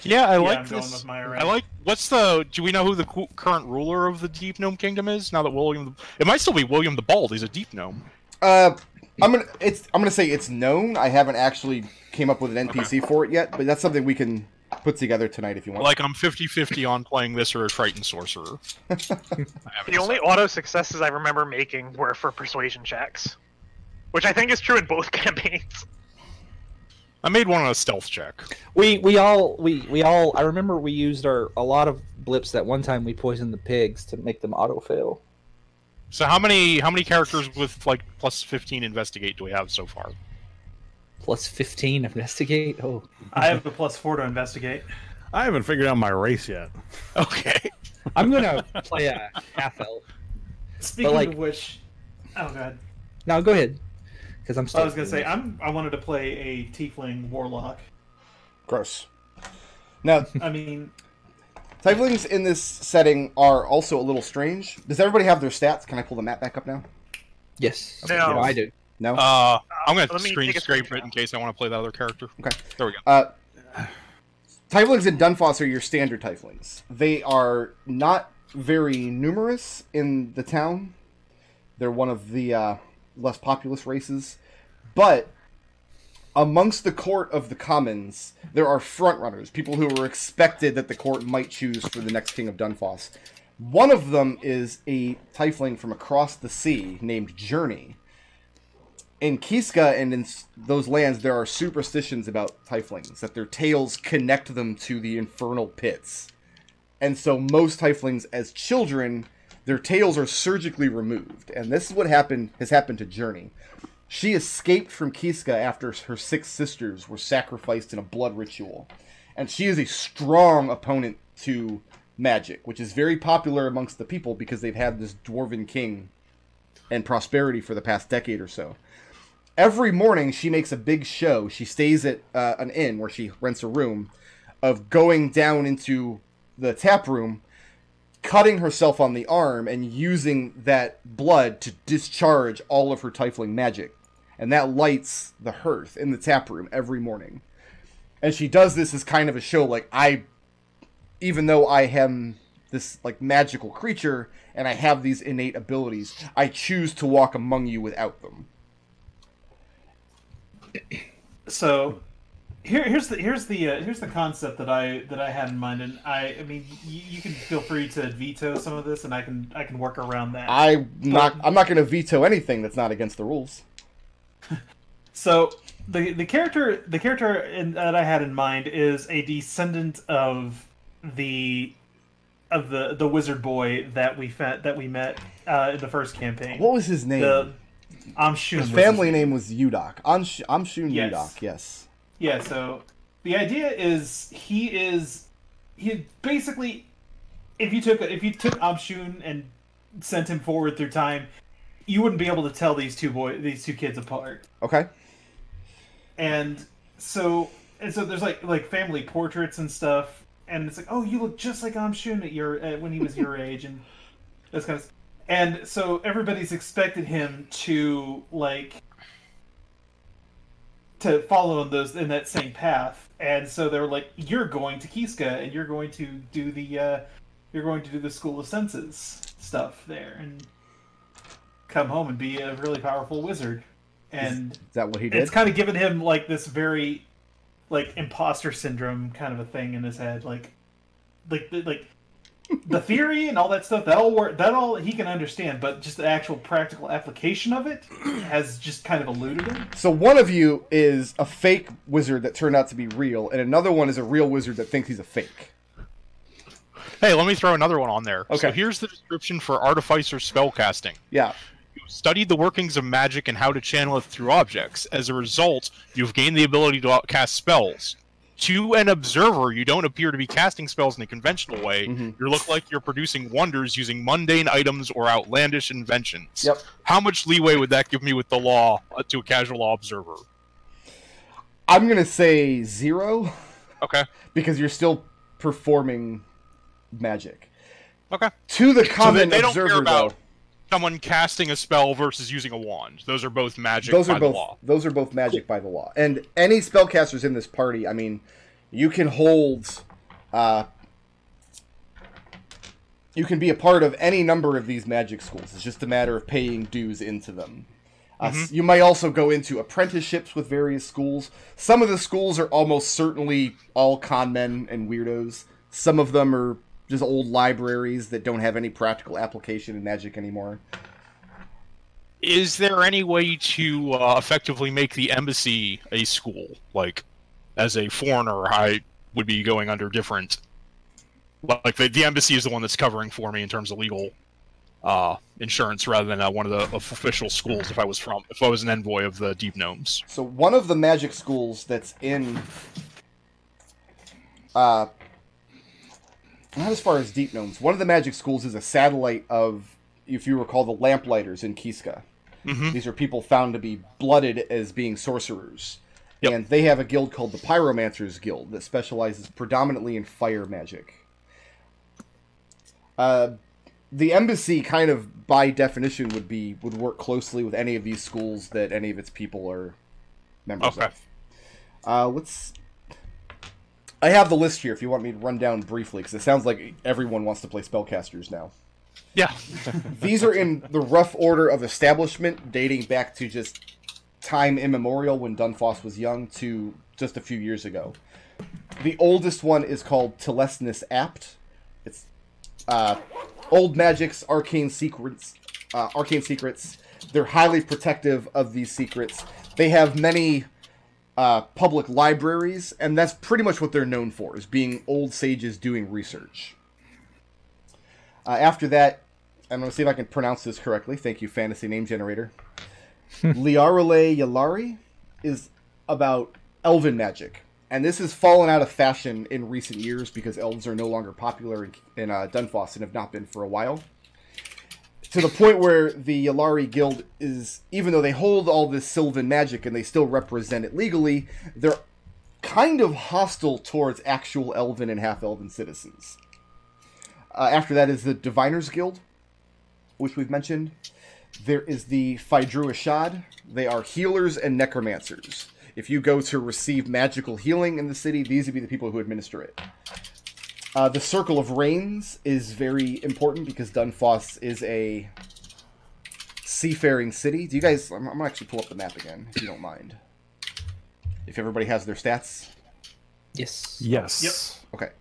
Yeah, I Yeah, like I'm this. going with my array. I like. What's the? Do we know who the current ruler of the Deep Gnome Kingdom is? Now that William, it might still be William the Bald. He's a Deep Gnome. I'm gonna say it's known. I haven't actually came up with an NPC for it yet, but that's something we can put together tonight if you want. Like I'm 50-50 on playing this or a Triton Sorcerer. The only auto successes I remember making were for persuasion checks, which I think is true in both campaigns. I made one on a stealth check. We all I remember we used a lot of blips that one time we poisoned the pigs to make them auto fail. So how many characters with like plus 15 investigate do we have so far? Plus 15 investigate? Oh. I have a +4 to investigate. I haven't figured out my race yet. Okay. I'm gonna play a half elf. Speaking like- of which, oh god, No, go ahead. Because I'm still. I was gonna say I wanted to play a Tiefling Warlock. Gross. Now, I mean, Tieflings in this setting are also a little strange. Does everybody have their stats? Can I pull the map back up now? Yes. No. Yeah, I do. No? I'm gonna Let me screen take a scrape it screenshot. in case I want to play that other character. Okay. There we go. Tieflings in Dunfoss are your standard Tieflings. They are not very numerous in the town. They're one of the less populous races. But amongst the court of the commons, there are frontrunners, people who are expected that the court might choose for the next king of Dunfoss. One of them is a Tiefling from across the sea named Journey. In Kiska and in those lands, there are superstitions about Tieflings, that their tails connect them to the infernal pits. And so most Tieflings, as children, their tails are surgically removed. And this is what has happened to Journey. She escaped from Kiska after her 6 sisters were sacrificed in a blood ritual. And she is a strong opponent to magic, which is very popular amongst the people because they've had this dwarven king and prosperity for the past decade or so. Every morning, she makes a big show. She stays at an inn where she rents a room, of going down into the tap room, cutting herself on the arm, and using that blood to discharge all of her Tiefling magic. And that lights the hearth in the tap room every morning. And she does this as kind of a show, like, even though I am this, like, magical creature, and I have these innate abilities, I choose to walk among you without them. so here's the concept that I had in mind, and I mean you can feel free to veto some of this, and I can work around that. I'm not going to veto anything that's not against the rules. So the character that I had in mind is a descendant of the wizard boy that we met in the first campaign. What was his name? Amshun. His family name was Udok. Amshun Yes. Udok, yes. Yeah, so the idea is he basically, if you took Amshun and sent him forward through time, you wouldn't be able to tell these two kids apart. Okay. And so there's like family portraits and stuff, and it's like, oh, you look just like Amshun when he was your age, and that's kind of. And so everybody's expected him to follow in that same path. And so they were like, you're going to Kiska and you're going to do the School of Senses stuff there and come home and be a really powerful wizard. And is that what he did? it's kind of given him like this very like imposter syndrome kind of a thing in his head, like the theory and all that stuff, that all he can understand, but just the actual practical application of it has just kind of eluded him. So one of you is a fake wizard that turned out to be real, and another one is a real wizard that thinks he's a fake. Hey, let me throw another one on there. Okay. So here's the description for Artificer spellcasting. Yeah. You studied the workings of magic and how to channel it through objects. As a result, you've gained the ability to cast spells. To an observer, you don't appear to be casting spells in a conventional way. Mm-hmm. You look like you're producing wonders using mundane items or outlandish inventions. Yep. How much leeway would that give me with the law to a casual law observer? I'm going to say 0. Okay. Because you're still performing magic. Okay. To the So common they don't observer, care about though, someone casting a spell versus using a wand. Those are both magic those by are the both law. magic by the law. And any spellcasters in this party, I mean, you can hold You can be a part of any number of these magic schools. It's just a matter of paying dues into them. You might also go into apprenticeships with various schools. Some of the schools are almost certainly all con men and weirdos. Some of them are just old libraries that don't have any practical application in magic anymore. Is there any way to effectively make the embassy a school? Like, as a foreigner, I would be going under different... Like, the embassy is the one that's covering for me in terms of legal insurance, rather than one of the official schools if I was an envoy of the Deep Gnomes. So one of the magic schools that's in... not as far as Deep Gnomes. One of the magic schools is a satellite of, if you recall, the Lamplighters in Kiska. These are people found to be blooded as being sorcerers. Yep. And they have a guild called the Pyromancers Guild that specializes predominantly in fire magic. The embassy, kind of by definition, would work closely with any of these schools that any of its people are members of. I have the list here if you want me to run down briefly, because it sounds like everyone wants to play spellcasters now. Yeah. These are in the rough order of establishment, dating back to just time immemorial when Dunfoss was young to just a few years ago. The oldest one is called Telesnus Apt. It's old magics, arcane secrets. They're highly protective of these secrets. They have many public libraries, and that's pretty much what they're known for, is being old sages doing research. After that, I'm going to see if I can pronounce this correctly. Thank you, Fantasy Name Generator. Liarale Yalari is about elven magic. And this has fallen out of fashion in recent years because elves are no longer popular in Dunfoss and have not been for a while. To the point where the Yalari Guild is, even though they hold all this Sylvan magic and they still represent it legally, they're kind of hostile towards actual elven and half-elven citizens. After that is the Diviners Guild, which we've mentioned. There is the Phaedruishad. They are healers and necromancers. If you go to receive magical healing in the city, these would be the people who administer it. The Circle of Rains is very important because Dunfoss is a seafaring city. Do you guys... I'm going to actually pull up the map again, if you don't mind. If everybody has their stats. Yes. Yes. Yep. Okay.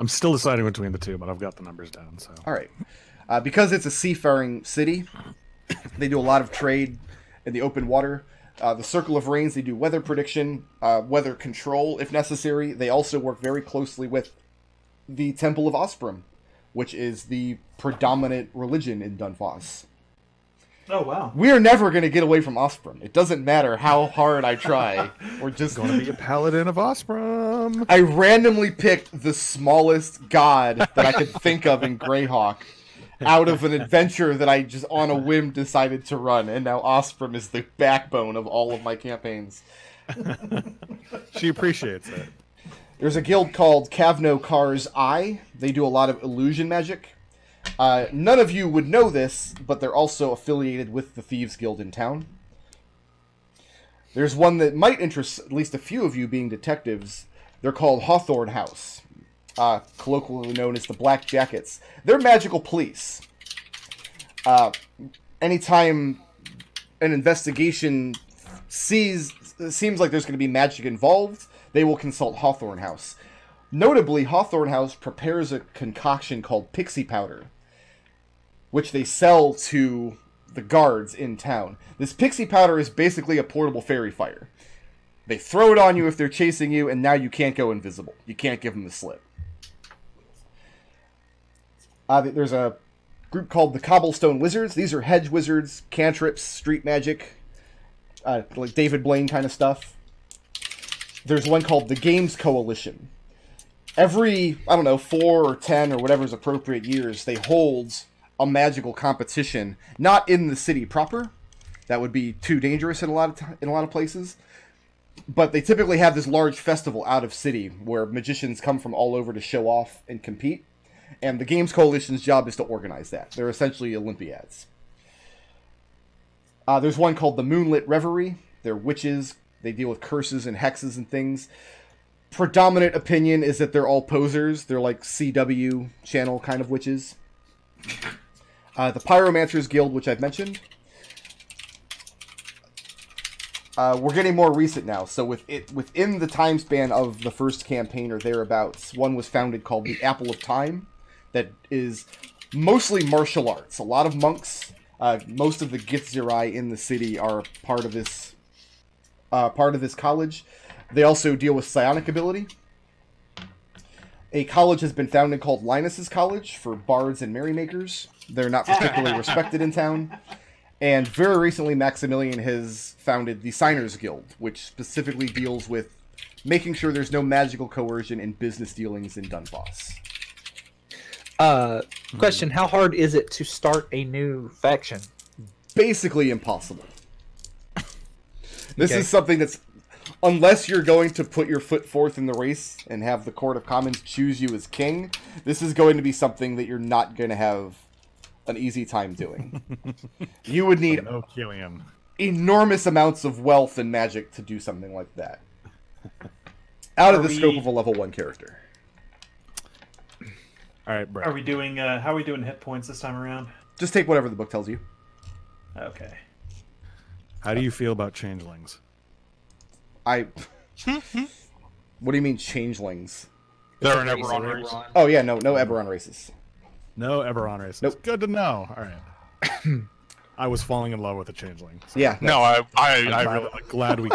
I'm still deciding between the two, but I've got the numbers down. So. All right. Because it's a seafaring city, they do a lot of trade in the open water. The Circle of Rains, they do weather prediction, weather control if necessary. They also work very closely with the Temple of Osprim, which is the predominant religion in Dunfoss. Oh, wow. We are never going to get away from Osprim. It doesn't matter how hard I try. We're just going to be a paladin of Osprim. I randomly picked the smallest god that I could think of in Greyhawk out of an adventure that I just on a whim decided to run, and now Osprim is the backbone of all of my campaigns. She appreciates it. There's a guild called Kavno Kar's Eye. They do a lot of illusion magic. None of you would know this, but they're also affiliated with the Thieves Guild in town. There's one that might interest at least a few of you being detectives. They're called Hawthorne House, colloquially known as the Black Jackets. They're magical police. Anytime an investigation seems like there's going to be magic involved, they will consult Hawthorne House. Notably, Hawthorne House prepares a concoction called pixie powder, which they sell to the guards in town. This pixie powder is basically a portable fairy fire. They throw it on you if they're chasing you, and now you can't go invisible. You can't give them the slip. There's a group called the Cobblestone Wizards. These are hedge wizards, cantrips, street magic, like David Blaine kind of stuff. There's one called the Games Coalition. Every, 4 or 10 or whatever's appropriate years, they hold a magical competition, not in the city proper. That would be too dangerous in a lot of places. But they typically have this large festival out of city where magicians come from all over to show off and compete. And the Games Coalition's job is to organize that. They're essentially Olympiads. There's one called the Moonlit Reverie. They're witches. They deal with curses and hexes and things. predominant opinion is that they're all posers. They're like CW channel kind of witches. The Pyromancers Guild, which I've mentioned. We're getting more recent now, so within the time span of the first campaign or thereabouts, one was founded called the Apple of Time, that is mostly martial arts. A lot of monks, most of the Githzerai in the city are part of this college. They also deal with psionic ability. A college has been founded called Linus's College for bards and merrymakers. They're not particularly respected in town. And very recently, Maximilian has founded the Signers Guild, which specifically deals with making sure there's no magical coercion in business dealings in Dunfoss. Question, how hard is it to start a new faction? Basically impossible. This is something that's, unless you're going to put your foot forth in the race and have the Court of Commons choose you as king, this is going to be something that you're not going to have an easy time doing. You would need enormous amounts of wealth and magic to do something like that. Out of the scope of a level 1 character. All right, bro. Are we doing? How are we doing hit points this time around? Just take whatever the book tells you. Okay. How do you feel about changelings? What do you mean changelings? They're an Eberron race. Oh yeah, no Eberron races. No Eberron races. Nope. Good to know. All right. I was falling in love with a changeling. So Yeah. No, I'm really glad we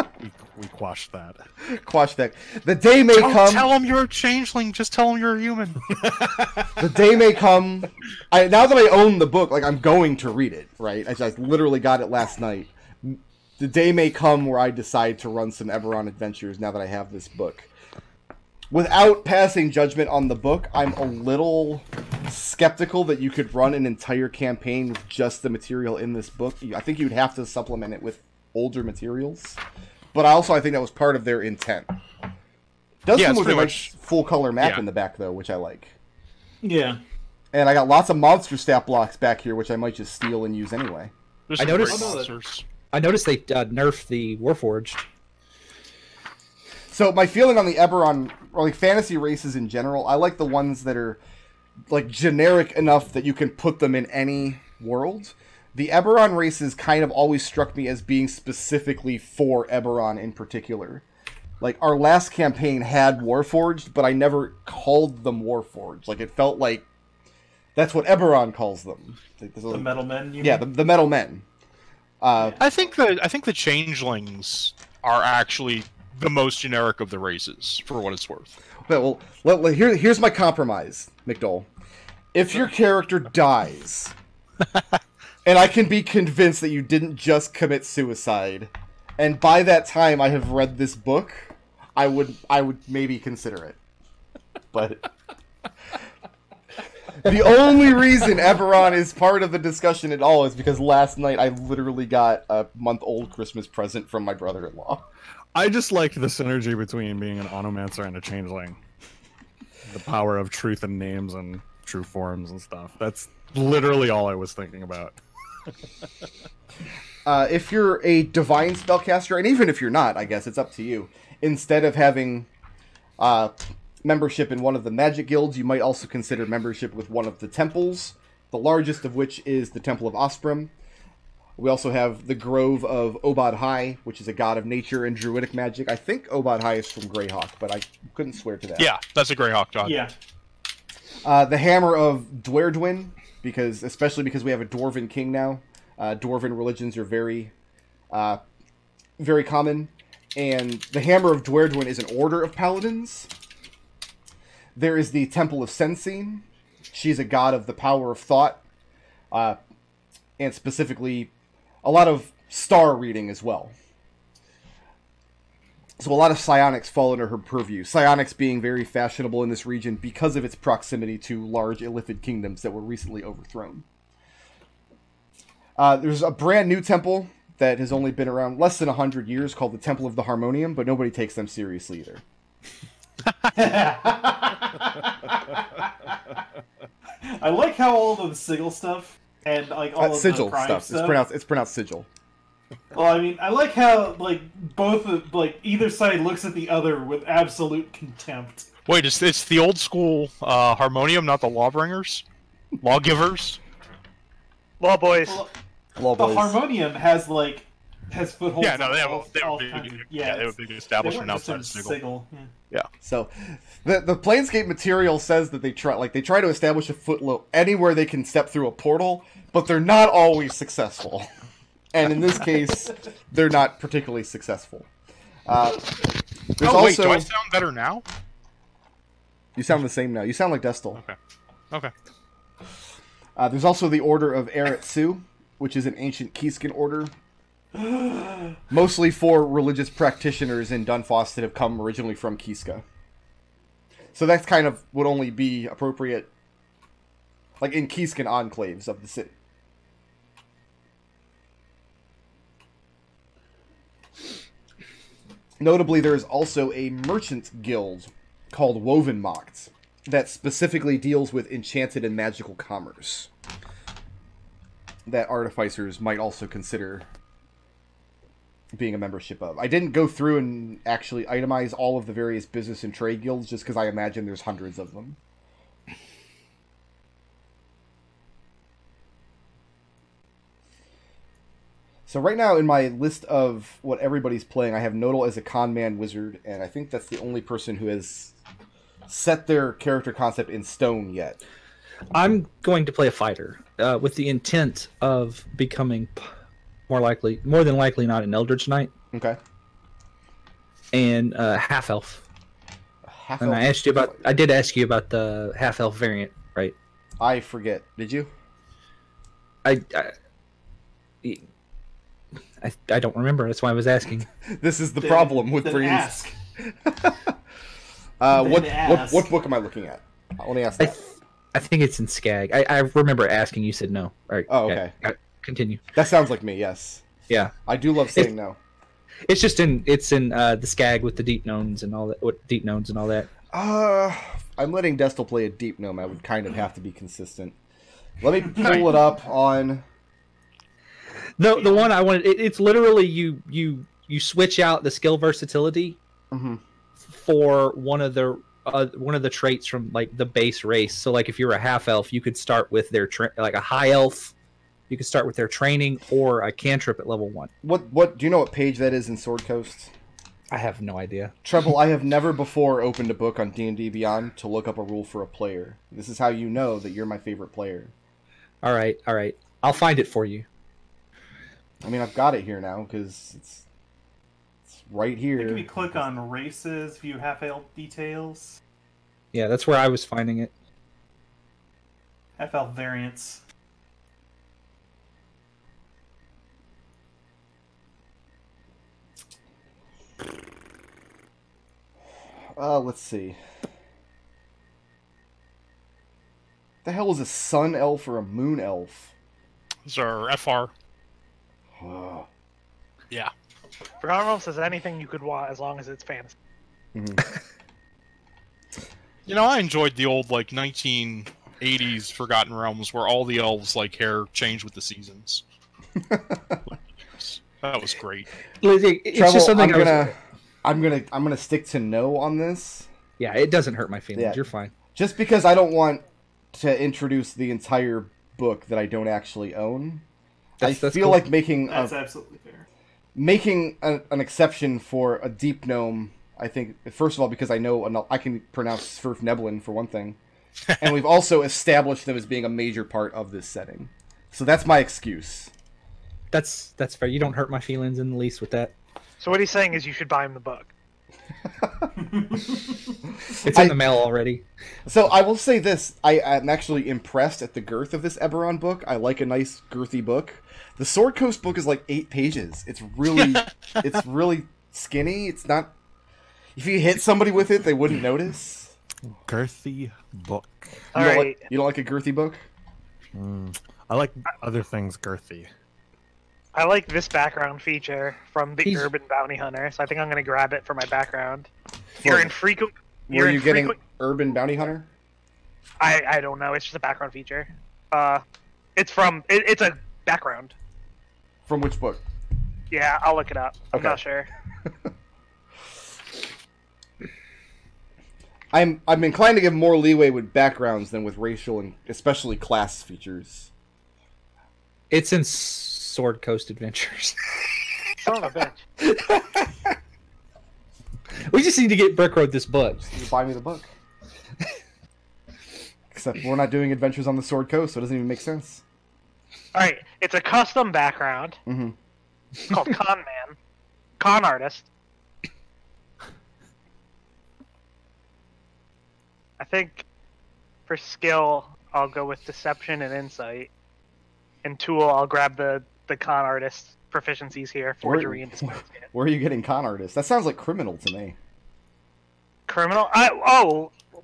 quashed that. Quash that. The day may Don't come. tell him you're a changeling. Just tell him you're a human. The day may come. Now that I own the book, like I'm going to read it. Right? I literally got it last night. The day may come where I decide to run some Eberron adventures. Now that I have this book. Without passing judgment on the book, I'm a little skeptical that you could run an entire campaign with just the material in this book. I think you'd have to supplement it with older materials. But I think that was part of their intent. Does come with a nice full-color map in the back, though, which I like. Yeah. And I got lots of monster stat blocks back here, which I might just steal and use anyway. I noticed they nerfed the Warforged. So my feeling on the Eberron, or like fantasy races in general, I like the ones that are like generic enough that you can put them in any world. The Eberron races kind of always struck me as being specifically for Eberron in particular. Like our last campaign had Warforged, but I never called them Warforged. Like it felt like that's what Eberron calls them. Like, the Metal Men. Yeah, the Metal Men. I think the changelings are actually the most generic of the races, for what it's worth. Well, here's my compromise, McDohl. If your character dies, and I can be convinced that you didn't just commit suicide, and by that time I have read this book, I would maybe consider it. But the only reason Eberron is part of the discussion at all is because last night I literally got a month-old Christmas present from my brother-in-law. I just liked the synergy between being an Onomancer and a changeling. The power of truth and names and true forms and stuff. That's literally all I was thinking about. If you're a divine spellcaster, and even if you're not, I guess it's up to you. Instead of having membership in one of the magic guilds, you might also consider membership with one of the temples, the largest of which is the Temple of Ostrom. We also have the Grove of Obad High, which is a god of nature and druidic magic. I think Obad High is from Greyhawk, but I couldn't swear to that. Yeah, that's a Greyhawk god. Yeah. The Hammer of Dwerdwin, especially because we have a Dwarven king now. Dwarven religions are very, very common. And the Hammer of Dwerdwin is an order of paladins. There is the Temple of Sensine. She's a god of the power of thought. And specifically, a lot of star reading as well. So a lot of psionics fall under her purview. Psionics being very fashionable in this region because of its proximity to large illithid kingdoms that were recently overthrown. There's a brand new temple that has only been around less than 100 years called the Temple of the Harmonium, but nobody takes them seriously either. I like how all of the sigil stuff and like all of sigil the crime stuff. It's pronounced sigil. Well, I mean, I like how like both like either side looks at the other with absolute contempt. Wait, it's the old school harmonium, not the lawbringers, lawgivers. Law boys. Well, Law the boys. harmonium has footholds. Yeah, no, they have all a kinds of- big, they have a big establishment they weren't outside of just in Sniggle. Sigil, Yeah. So, the Planescape material says that they try to establish a foothold anywhere they can step through a portal, but they're not always successful. And in this case, they're not particularly successful. There's Oh wait, also, do I sound better now? you sound the same now. You sound like Destil. Okay. There's also the Order of Eretsu, which is an ancient Keyskin order, mostly for religious practitioners in Dunfoss that have come originally from Kiska. So that's kind of would only be appropriate, like in Keyskin enclaves of the city. Notably, there is also a merchant guild called Wovenmocked that specifically deals with enchanted and magical commerce that artificers might also consider being a membership of. I didn't go through and actually itemize all of the various business and trade guilds just because I imagine there's hundreds of them. So right now in my list of what everybody's playing, I have Nodal as a con man wizard, and I think that's the only person who has set their character concept in stone yet. I'm going to play a fighter with the intent of becoming more than likely not an Eldritch Knight. Okay. And half elf. Half And elf. I did ask you about the half elf variant, right? I forget. Did you? I don't remember. That's why I was asking. This is the problem with then Breeze. ask. What book am I looking at? Let me ask that. I think it's in Skag. I remember asking. You said no. All right. Oh, okay. Continue. That sounds like me. Yes. Yeah. I do love saying no. It's in the Skag with the deep gnomes and all that. What deep gnomes and all that. I'm letting Destil play a deep gnome. I would kind of have to be consistent. Let me pull it up on. The one I wanted. It's literally you switch out the skill versatility for one of the traits from like the base race. So like if you're a half elf, you could start with their like a high elf. You could start with their training or a cantrip at level 1. What do you know what page that is in Sword Coast? I have no idea. Treble, I have never before opened a book on D&D Beyond to look up a rule for a player. This is how you know that you're my favorite player. All right. I'll find it for you. I mean, I've got it here now because it's right I here. think if you click on races, view half-elf details, Yeah, that's where I was finding it. half-elf variants. Let's see. The hell is a sun elf or a moon elf? Those are FR. Oh. Yeah. Forgotten Realms says anything you could want as long as it's fantasy. You know, I enjoyed the old like 1980s Forgotten Realms where all the elves like hair changed with the seasons. That was great. It's Treble, just something I'm gonna stick to no on this. Yeah, it doesn't hurt my feelings. Yeah. You're fine. Just because I don't want to introduce the entire book that I don't actually own. I feel cool. like making That's absolutely fair. an exception for a deep gnome. I think first of all because I know I can pronounce Sverf Neblin for one thing, and we've also established them as being a major part of this setting. So that's my excuse. That's fair. You don't hurt my feelings in the least with that. So what he's saying is you should buy him the book. It's in the mail already. So I will say this: I am actually impressed at the girth of this Eberron book. I like a nice girthy book. The Sword Coast book is like 8 pages. It's really skinny. It's not. If you hit somebody with it, they wouldn't notice. Girthy book. You Alright. don't like a girthy book? I like other things girthy. I like this background feature from the He's- Urban Bounty Hunter, so I think I'm going to grab it for my background. Were You're you getting infrequent. Urban Bounty Hunter? I don't know. It's just a background feature. It's a background. From which book? Yeah, I'll look it up. I'm Okay. not sure. I'm inclined to give more leeway with backgrounds than with racial and especially class features. It's in Sword Coast Adventures. Son of a bitch. We just need to get Brick wrote this book. You buy me the book. Except we're not doing adventures on the Sword Coast, so it doesn't even make sense. Alright, it's a custom background. Mm-hmm. It's called Con Man. Con Artist. I think for skill, I'll go with Deception and Insight. And tool, I'll grab the Con Artist proficiencies here. Forgery and Display. Where are you getting Con Artist? That sounds like criminal to me. Criminal?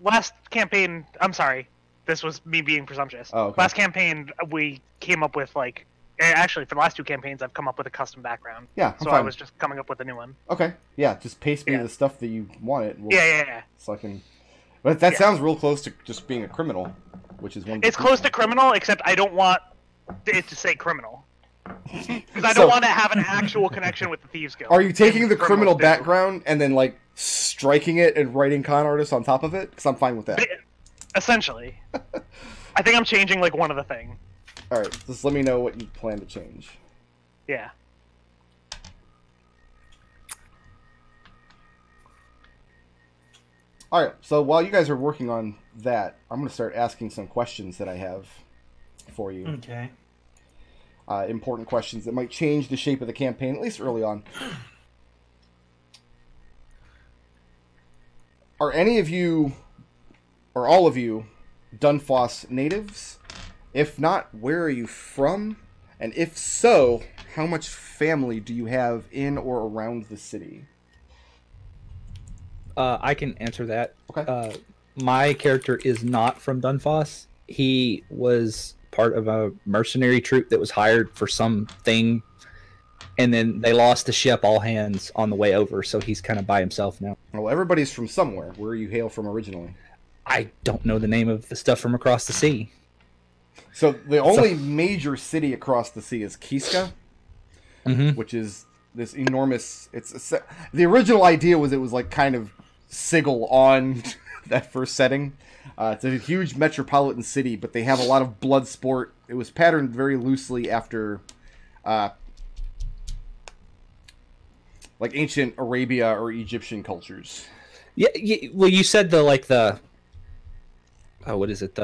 Last campaign, I'm sorry. This was me being presumptuous. Oh, okay. Last campaign, we came up with, like... Actually, for the last two campaigns, I've come up with a custom background. Yeah, I'm So fine. I was just coming up with a new one. Okay, yeah, just paste me Yeah. the stuff that you want it. Yeah. So I can... But that Yeah. sounds real close to just being a criminal, which is one. It's close to criminal, except I don't want it to say criminal. Because I So- don't want to have an actual connection with the Thieves Guild. Are you taking And the criminal criminals do. background and then, like, striking it and writing Con Artist on top of it? Because I'm fine with that. Essentially. I think I'm changing, like, one of the thing. Alright, just let me know what you plan to change. Yeah. Alright, so while you guys are working on that, I'm going to start asking some questions that I have for you. Okay. Important questions that might change the shape of the campaign, at least early on. Are any of you, or all of you, Dunfoss natives? If not, where are you from? And if so, how much family do you have in or around the city? I can answer that. Okay. My character is not from Dunfoss. He was part of a mercenary troop that was hired for something, and then they lost the ship all hands on the way over, so he's kind of by himself now. Well, everybody's from somewhere. Where you hail from originally? I don't know the name of the stuff from across the sea. So the only major city across the sea is Kiska, which is this enormous. The original idea was it was like kind of sigil on that first setting. It's a huge metropolitan city, but they have a lot of blood sport. It was patterned very loosely after, like ancient Arabia or Egyptian cultures. Yeah, well, you said what is it,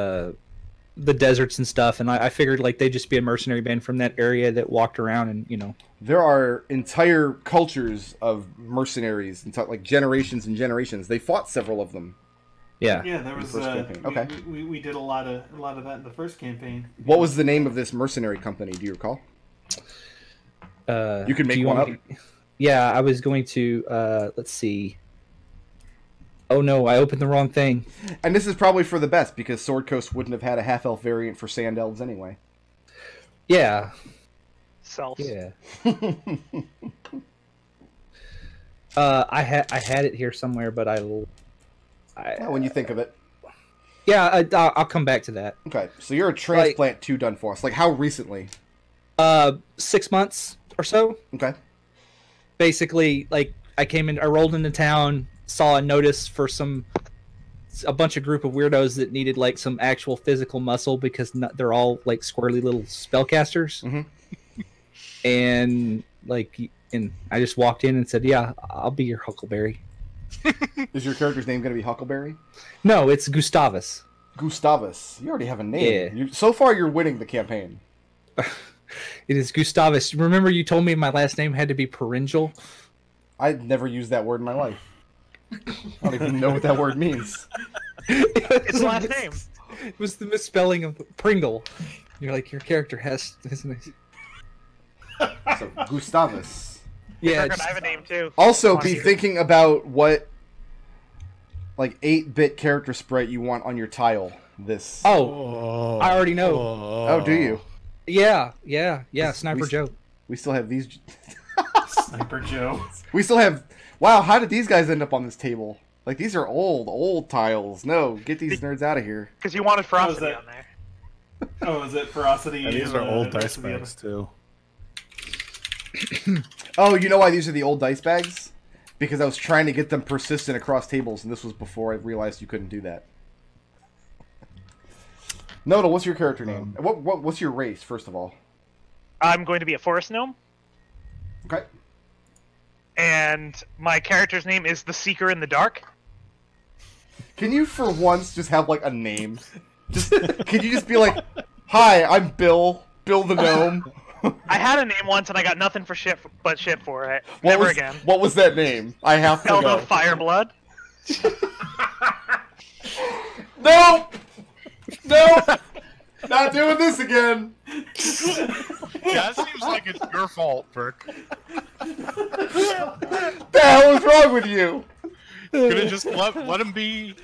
the deserts and stuff, and I figured like they'd just be a mercenary band from that area that walked around and, you know. There are entire cultures of mercenaries, like generations and generations. They fought several of them. Yeah. Yeah, there was. first campaign. Okay. We did a lot of that in the first campaign. What was the name of this mercenary company? Do you recall? You can make one up. Yeah, I was going to. Let's see. Oh no, I opened the wrong thing. And this is probably for the best because Sword Coast wouldn't have had a half-elf variant for Sand Elves anyway. Yeah. Self. Yeah. I had it here somewhere, but When you think of it. Yeah, I'll come back to that. Okay, so you're a transplant to Dunfoss. Like, how recently? 6 months or so. Okay. Basically, like, I rolled into town, saw a notice for a bunch of group of weirdos that needed, like, some actual physical muscle because they're all, like, squirrely little spellcasters. Mm-hmm. And, like, I just walked in and said, yeah, I'll be your Huckleberry. Is your character's name going to be Huckleberry? No, it's Gustavus. Gustavus. You already have a name. Yeah. So far, you're winning the campaign. It is Gustavus. Remember you told me my last name had to be Perennial? I'd never used that word in my life. I don't even know what that word means. It's the last name. It was the misspelling of Pringle. You're like, your character has... So, Gustavus. Yeah. I have a name too. Also, be thinking about what, like, 8-bit character sprite you want on your tile. This. Oh, I already know. Oh, do you? Yeah. Sniper Joe. We still have these. Sniper Joe. We still have. Wow, how did these guys end up on this table? Like, these are old tiles. No, get these nerds out of here. Because you wanted Ferocity that? on there. Oh, is it Ferocity? Yeah, these and, are old the dice rest of the bags too. Oh, you know why these are the old dice bags? because I was trying to get them persistent across tables, and this was before I realized you couldn't do that. Nodal, what's your character name? What's your race, first of all? I'm going to be a forest gnome. Okay. And my character's name is the Seeker in the Dark. Can you, for once, just have, like, a name? Can you just be like, hi, I'm Bill the Gnome? I had a name once, and I got nothing for shit for it. Never again. What was that name? I have to Elbow know. Fireblood. No! No! Not doing this again! Yeah, that seems like it's your fault, Brick. The hell is wrong with you? Could have just let him be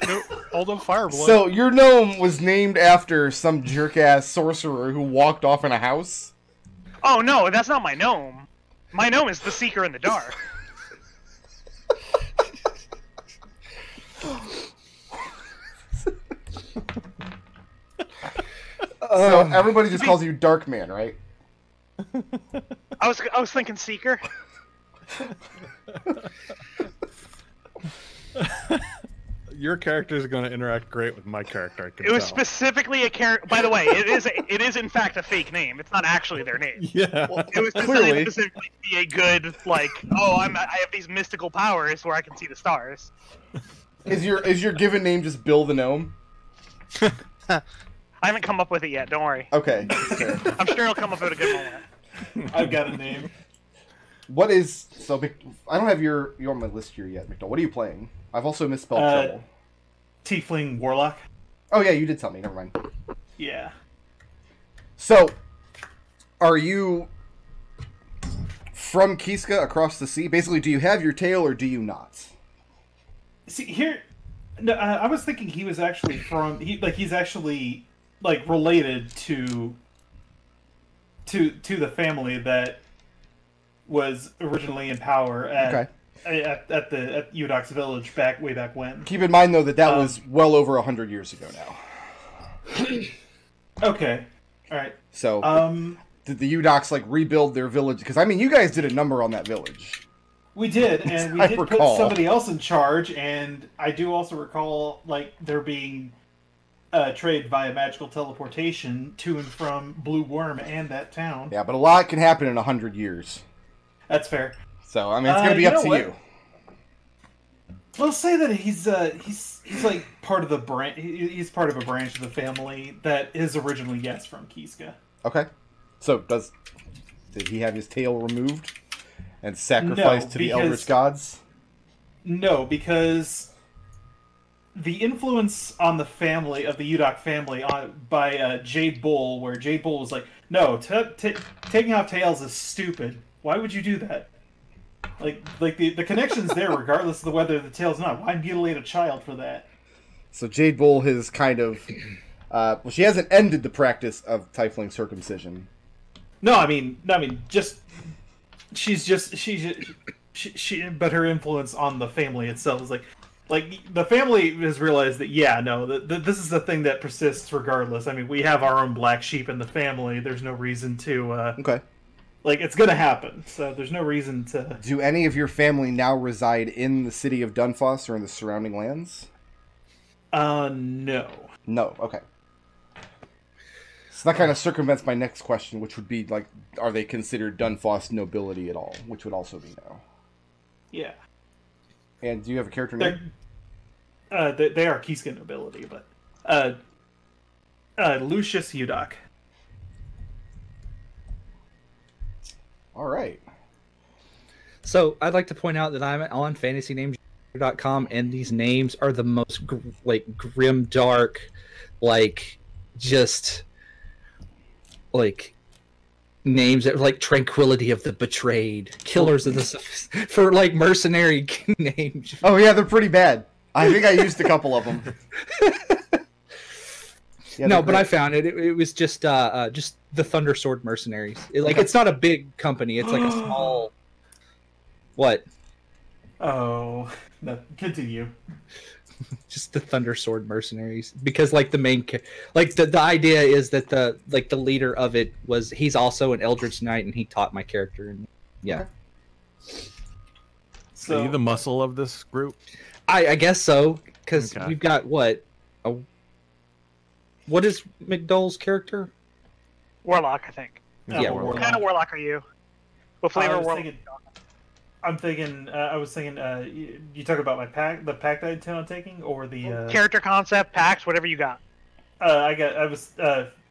Elbow Fireblood. So, your gnome was named after some jerk-ass sorcerer who walked off in a house? Oh no, that's not my gnome. My gnome is the Seeker in the Dark. So, everybody just calls you Dark Man, right? I was thinking Seeker. Your character is going to interact great with my character. I can It was tell. specifically a character. By the way, it is in fact a fake name. It's not actually their name. Yeah. It was Clearly. specifically to be a good, like, oh, I have these mystical powers where I can see the stars. Is your given name just Bill the Gnome? I haven't come up with it yet. Don't worry. Okay. I'm sure it'll come up at a good moment. I've got a name. What is... So, I don't have you on my list here yet, McDohl. What are you playing? I've also misspelled Treble. Tiefling Warlock. Oh, yeah, you did tell me. Never mind. Yeah. So, are you from Kiska across the sea? Basically, do you have your tail or do you not? See here, no, I was thinking he was actually from he's actually like related to the family that was originally in power at Udok's village way back when. Keep in mind, though, that was well over 100 years ago now. Okay, all right. So, did the Udoks, like, rebuild their village? Because, I mean, you guys did a number on that village. We did, and we I did recall. put somebody else in charge, and I do also recall, like, there being trade via magical teleportation to and from Blue Worm and that town. Yeah, but a lot can happen in 100 years. That's fair. So, I mean, it's going to be up to you. We'll say that he's like part of the branch. He's part of a branch of the family that is originally from Kiska. Okay. So, did he have his tail removed and sacrificed to the Eldritch Gods? No, because the influence on the family of the Udok family by Jade Bull, where Jade Bull was like, no, taking off tails is stupid. Why would you do that? Like the connection's there regardless of whether the tail's not. Why mutilate a child for that? So Jade Bull has kind of... well, she hasn't ended the practice of Tiefling circumcision. No, I mean, just... But her influence on the family itself is like the family has realized that this is the thing that persists regardless. I mean, we have our own black sheep in the family. There's no reason to okay. Like, it's gonna happen, so there's no reason to... Do any of your family now reside in the city of Dunfoss or in the surrounding lands? No. No, okay. So that kind of circumvents my next question, which would be, like, are they considered Dunfoss nobility at all? Which would also be no. Yeah. And do you have a character name? They are Kiska nobility, but... Lucius Udok. All right. So I'd like to point out that I'm on fantasynames.com, and these names are the most grim, dark, just names that like Tranquility of the Betrayed, Killers of the for mercenary names. Oh yeah, they're pretty bad. I think I used a couple of them. Yeah, no, but I found it. It was just the Thunder Sword Mercenaries. It's not a big company. It's like a small. What? Oh, no, continue. Just the Thunder Sword Mercenaries, because the main, the idea is that the leader of it he's also an Eldritch Knight, and he taught my character, and yeah. Okay. Are you the muscle of this group? I guess so, because Okay. we've got what? What is McDohl's character? Warlock, I think. Yeah, What kind of warlock are you? What flavor warlock? I was thinking. You talk about the pact I intend on taking, or the Character concept, packs, whatever you got. I was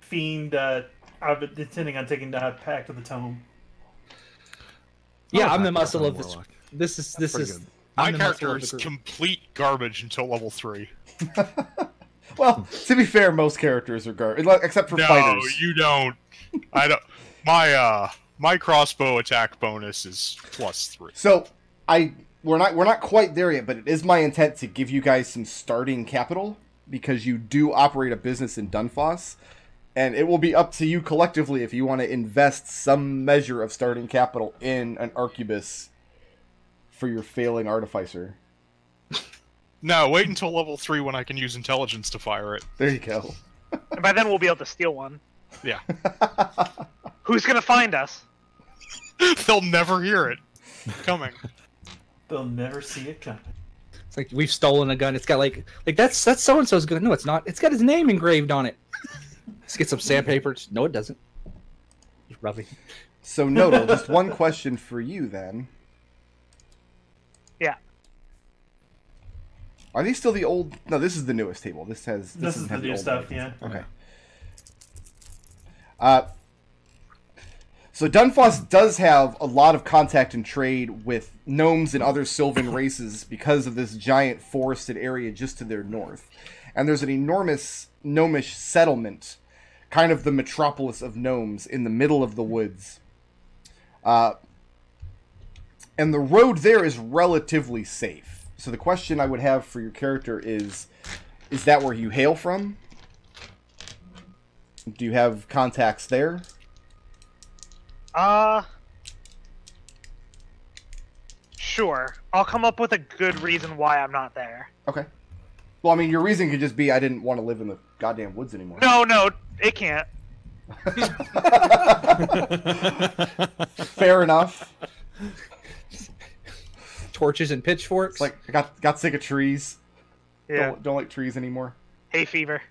fiend. I'm intending on taking the pact of the tome. Yeah, Oh, I'm the Pact muscle of of this. Warlock. This is pretty good. My I'm the muscle character of the is group. complete garbage until level 3. Well, to be fair, most characters are garbage, except for No, fighters. you don't. I don't. My crossbow attack bonus is +3. So we're not quite there yet, but it is my intent to give you guys some starting capital because you do operate a business in Dunfoss, and it will be up to you collectively if you want to invest some measure of starting capital in an arquebus for your failing artificer. No, wait until level 3 when I can use intelligence to fire it. There you go. And by then we'll be able to steal one. Yeah. Who's gonna find us? They'll never hear it coming. They'll never see it coming. It's like we've stolen a gun. It's got like that's so and so's gun. No, it's not. It's got his name engraved on it. Let's get some sandpaper. No, it doesn't. Just rubbing. So, Nodal, just one question for you then. Yeah. Are these still the old? No, this is the newest table. This This doesn't is the have new old stuff. items. Yeah. Okay. So Dunfoss does have a lot of contact and trade with gnomes and other Sylvan races because of this giant forested area just to their north. And there's an enormous gnomish settlement, kind of the metropolis of gnomes, in the middle of the woods. And the road there is relatively safe. So the question I would have for your character is that where you hail from? Do you have contacts there? Sure. I'll come up with a good reason why I'm not there. Okay. Well, I mean, your reason could just be I didn't want to live in the goddamn woods anymore. No, it can't. Fair enough. Torches and pitchforks. It's like I got sick of trees. Yeah. Don't like trees anymore. Hay fever.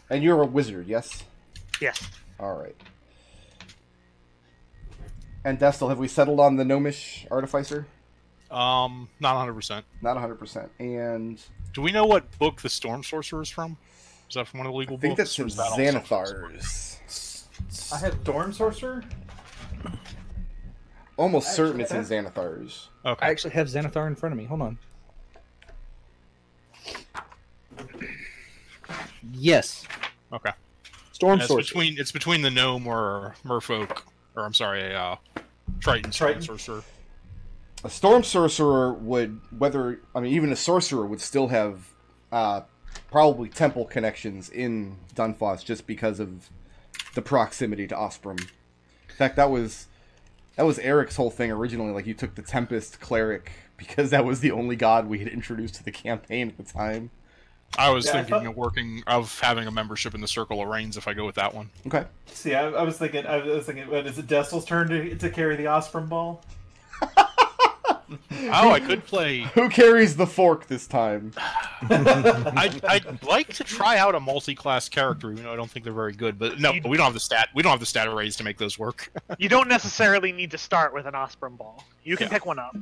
And you're a wizard, yes? Yes. All right. And Destil, have we settled on the Gnomish Artificer? Not 100%. Not 100%. And Do we know what book the Storm Sorcerer is from? Is that from one of the legal I think books? that's or in is that also- Xanathar's. I had Storm Sorcerer. Almost certain it's in Xanathar's. Okay. I actually have Xanathar in front of me. Hold on. Yes. Okay. Storm And Sorcerer. it's between the gnome or merfolk, or I'm sorry, a Triton Storm Sorcerer. A Storm Sorcerer would, even a sorcerer would still have probably temple connections in Dunfoss just because of the proximity to Ostrom. In fact, that was Eric's whole thing originally. Like, you took the Tempest Cleric because that was the only god we had introduced to the campaign at the time. I was thinking of having a membership in the Circle of Reigns if I go with that one. Okay. See, I was thinking, what, is it Destil's turn to carry the Osprey ball? Oh, I could play. Who carries the fork this time? I'd like to try out a multi-class character, even though I don't think they're very good. But no, we don't have the stat. We don't have the stat arrays to make those work. You don't necessarily need to start with an Osprey ball. You can pick one up.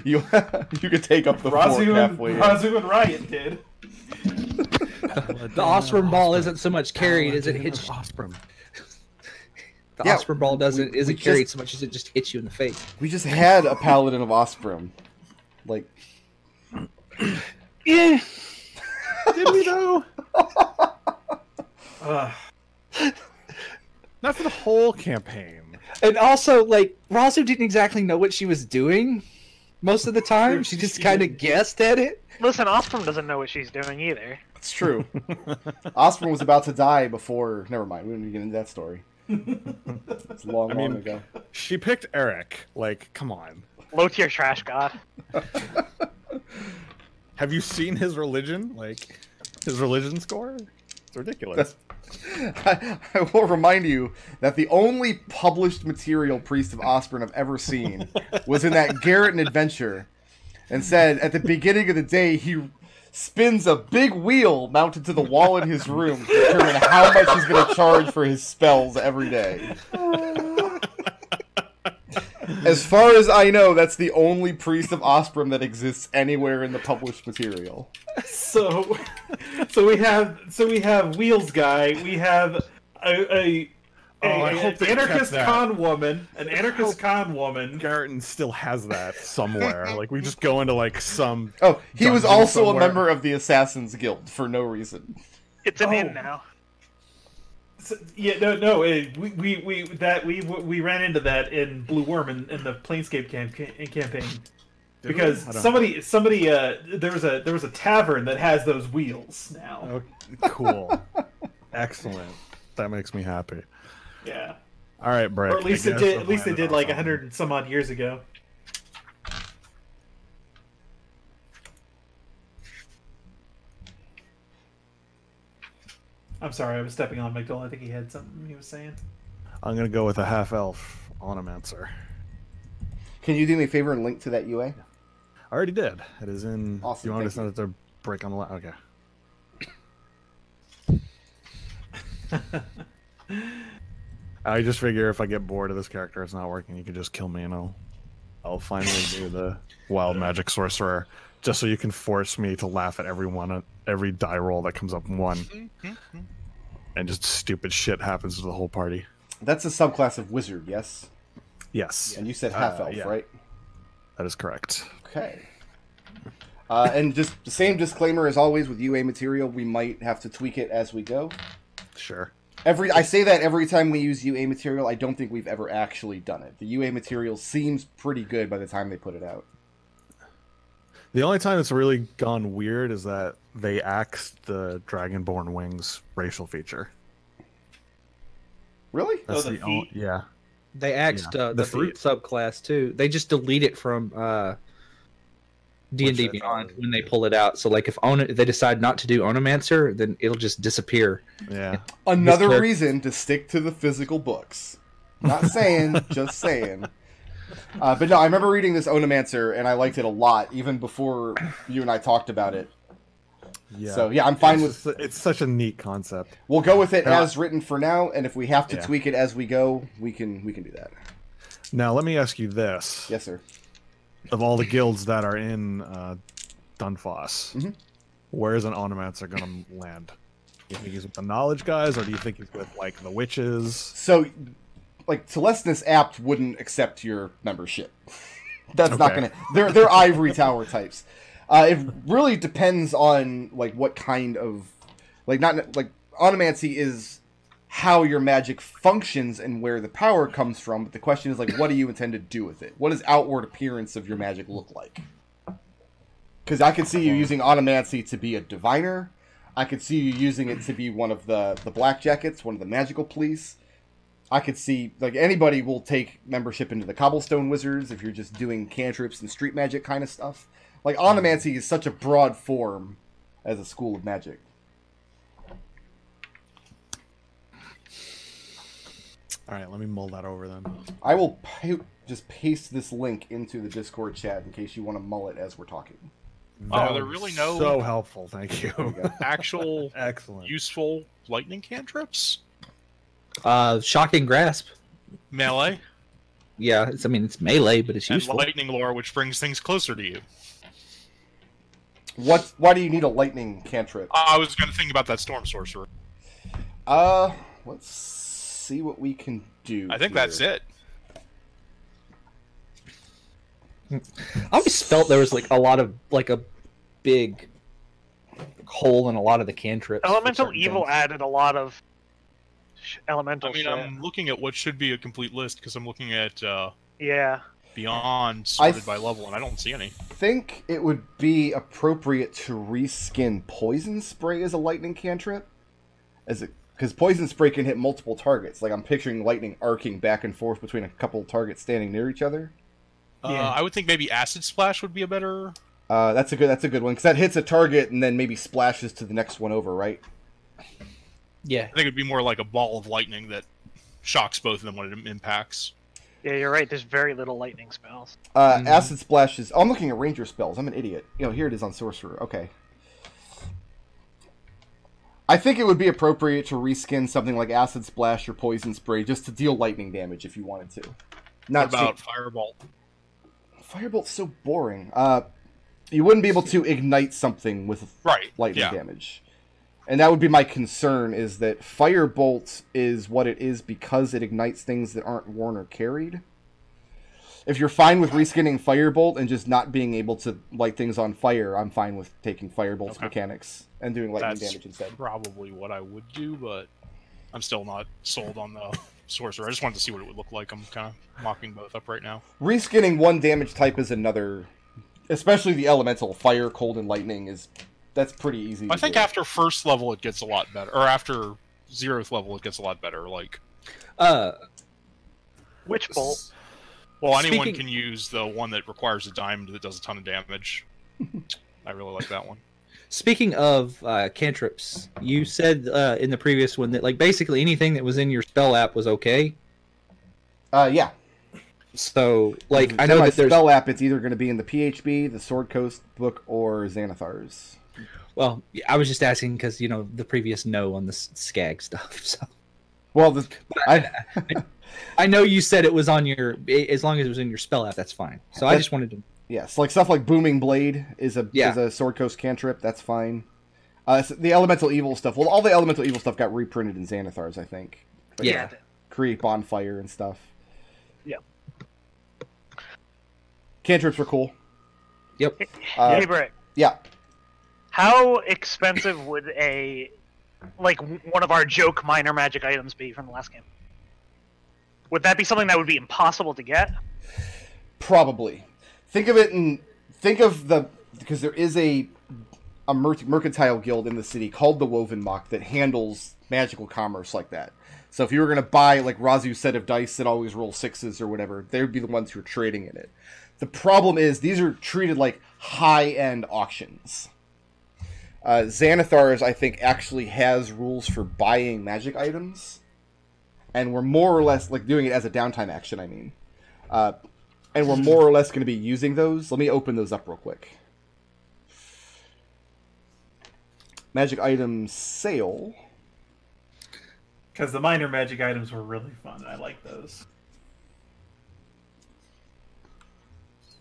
You could take up the fork halfway in. Razu and Riot did. The Osprey ball isn't so much carried as it hits. The Yeah, Osprey ball isn't we carried just- so much as it just hits you in the face. We just had a Paladin of Ostrom. Like, Yeah. Did we though? Ugh. Not for the whole campaign. And also, like, Razu didn't exactly know what she was doing most of the time. She just kind of guessed at it. Listen, Osprey doesn't know what she's doing either. it's true. Ostrom was about to die before... Never mind, we don't need to get into that story. It's long ago. She picked Eric. Like, come on. Low tier trash god. Have you seen his religion? Like, his religion score? It's ridiculous. I will remind you that the only published material Priest of Osprey I've ever seen was in that Garrett adventure, and said at the beginning of the day he spins a big wheel mounted to the wall in his room to determine how much he's going to charge for his spells every day. As far as I know, that's the only Priest of Osprey that exists anywhere in the published material. So we have Wheels Guy. We have an anarchist con woman. An anarchist con woman. Garrett still has that somewhere. Like we just go into like some. Oh, he was also somewhere. a member of the Assassins Guild for no reason. It's an inn now. So, yeah, no. We ran into that in Blue Worm in the Planescape campaign. Because somebody there was a tavern that has those wheels now. Oh, cool. Excellent. That makes me happy. Yeah. All right, Brick. Or at least it did. At least they did like 100 and some odd years ago. I'm sorry, I was stepping on McDohl. I think he had something he was saying. I'm gonna go with a half-elf Onomancer. Can you do me a favor and link to that UA? I already did. It is in. Awesome, You want to thank send it to Brick on the line? Okay. I just figure if I get bored of this character, it's not working. You can just kill me, and I'll finally do the wild magic sorcerer, just so you can force me to laugh at every die roll that comes up one, and just stupid shit happens to the whole party. That's a subclass of wizard, yes? Yes. And you said half-elf, yeah. right? That is correct. Okay. And just the same disclaimer as always with UA material, we might have to tweak it as we go. Sure. I say that every time we use UA material. I don't think we've ever actually done it. The UA material seems pretty good by the time they put it out. The only time it's really gone weird is that they axed the Dragonborn Wings racial feature. Really? That's the feet? yeah. They axed the fruit subclass too. They just delete it from D&D Beyond when they pull it out. So like if they decide not to do Onomancer, then it'll just disappear. Yeah. Another reason to stick to the physical books. Not saying, just saying. But no, I remember reading this Onomancer and I liked it a lot, even before you and I talked about it. Yeah. So yeah, I'm fine with. It's such a neat concept. We'll go with it as written for now, and if we have to tweak it as we go, we can do that. Now let me ask you this: Yes, sir. of all the guilds that are in Dunfoss, where's an Onomancer gonna land? Do you think he's with the knowledge guys, or do you think he's with like the witches? So, like Telestinus Apt wouldn't accept your membership. That's not gonna. They're ivory tower types. It really depends on like what kind of not like Onomancy is how your magic functions and where the power comes from. But the question is like, what do you intend to do with it? What does outward appearance of your magic look like? Because I could see you using Onomancy to be a diviner. I could see you using it to be one of the Black Jackets, one of the magical police. I could see, like, anybody will take membership into the Cobblestone Wizards if you're just doing cantrips and street magic kind of stuff. Like, Onomancy is such a broad form as a school of magic. Alright, let me mull that over then. I will just paste this link into the Discord chat in case you want to mull it as we're talking. Oh, there really no so helpful, thank you. actual Excellent. useful lightning cantrips? Shocking Grasp. Melee? Yeah, it's melee, but it's useful. And lightning lore, which brings things closer to you. Why do you need a lightning cantrip? I was going to think about that storm sorcerer. Let's see what we can do. I think here. that's it. I always felt there was like a big hole in a lot of the cantrips. Elemental Evil added a lot of elemental shit. I'm looking at what should be a complete list because I'm looking at yeah. Beyond sorted by level, and I don't see any. I think it would be appropriate to reskin Poison Spray as a lightning cantrip, because Poison Spray can hit multiple targets. Like I'm picturing lightning arcing back and forth between a couple of targets standing near each other. I would think maybe Acid Splash would be a better. That's a good one because that hits a target and then maybe splashes to the next one over, right? Yeah. I think it'd be more like a ball of lightning that shocks both of them when it impacts. Yeah, you're right. There's very little lightning spells. Acid Splash is... Oh, I'm looking at Ranger spells. I'm an idiot. Here it is on Sorcerer. Okay. I think it would be appropriate to reskin something like Acid Splash or Poison Spray just to deal lightning damage if you wanted to. Not about Firebolt. Firebolt's so boring. You wouldn't be able to ignite something with lightning damage. And that would be my concern, is that Firebolt is what it is because it ignites things that aren't worn or carried. If you're fine with reskinning Firebolt and just not being able to light things on fire, I'm fine with taking Firebolt's mechanics and doing lightning damage instead. Probably what I would do, but I'm still not sold on the Sorcerer. I just wanted to see what it would look like. I'm kind of mocking both up right now. Reskinning one damage type is another, especially the elemental, fire, cold, and lightning that's pretty easy. I think after first level it gets a lot better, or after 0th level it gets a lot better. Like, Witch Bolt. Well, anyone can use the one that requires a diamond that does a ton of damage. I really like that one. Speaking of cantrips, you said in the previous one that like basically anything that was in your spell app was okay. Yeah. So, like, I know that there's spell app. It's either going to be in the PHB, the Sword Coast book, or Xanathar's. Well, I was just asking because the previous no on the Skag stuff. So, well, I know you said it was on your, as long as it was in your spell app, that's fine. So I just wanted to. Yes, like stuff like Booming Blade is a Sword Coast cantrip. That's fine. The Elemental Evil stuff. Well, all the Elemental Evil stuff got reprinted in Xanathar's, I think. But yeah. Create Bonfire and stuff. Yeah. Cantrips were cool. Yep. Hey, Brick. Yeah. How expensive would one of our joke minor magic items be from the last game? Would that be something that would be impossible to get? Probably. Think of because there is a mercantile guild in the city called the Woven Mock that handles magical commerce like that. So if you were going to buy like Razu's set of dice that always roll 6s or whatever, they would be the ones who are trading in it. The problem is these are treated like high-end auctions. Xanathar's, I think, actually has rules for buying magic items. And we're more or less like doing it as a downtime action, I mean. And we're more or less going to be using those. Let me open those up real quick. Magic item sale. Because the minor magic items were really fun. I like those.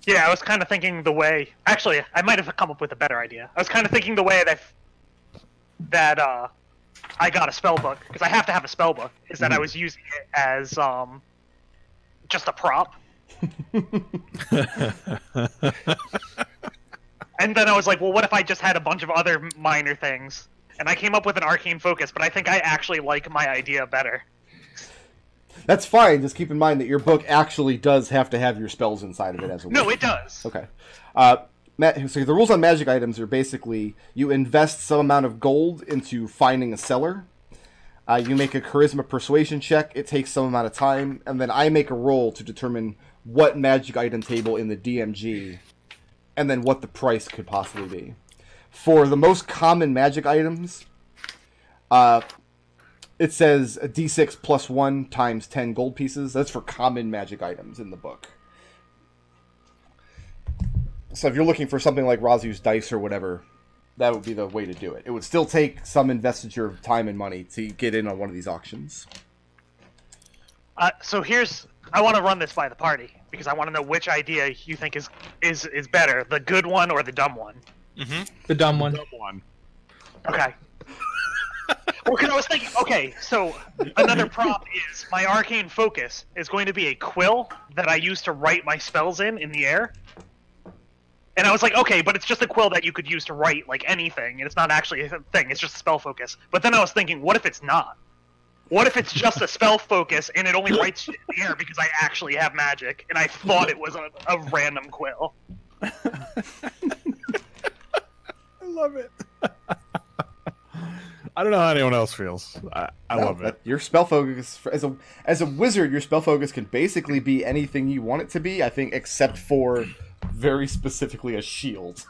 Yeah, I was kind of thinking the way... Actually, I might have come up with a better idea. I was kind of thinking the way that I got a spell book, because I have to have a spell book, is that I was using it as just a prop. And then I was like, well, what if I just had a bunch of other minor things? And I came up with an arcane focus, but I think I actually like my idea better. That's fine. Just keep in mind that your book actually does have to have your spells inside of it as well. No, it does. Okay. So the rules on magic items are basically you invest some amount of gold into finding a seller. You make a charisma persuasion check. It takes some amount of time. And then I make a roll to determine what magic item table in the DMG and then what the price could possibly be. For the most common magic items, it says a D6 plus 1 times 10 gold pieces. That's for common magic items in the book. So if you're looking for something like Razu's dice or whatever, that would be the way to do it. It would still take some investiture of time and money to get in on one of these auctions. So I want to run this by the party, because I want to know which idea you think is better, the good one or the dumb one. Mm-hmm. The dumb one. Dumb one. Okay. Well, because I was thinking, okay, so another prop is my arcane focus is going to be a quill that I use to write my spells in the air. And I was like, okay, but it's just a quill that you could use to write, like, anything, and it's not actually a thing, it's just a spell focus. But then I was thinking, what if it's not? What if it's just a spell focus, and it only writes shit in the air because I actually have magic, and I thought it was a random quill? I love it. I don't know how anyone else feels. I love it. Your spell focus, as a wizard, your spell focus can basically be anything you want it to be, I think, except for very specifically a shield.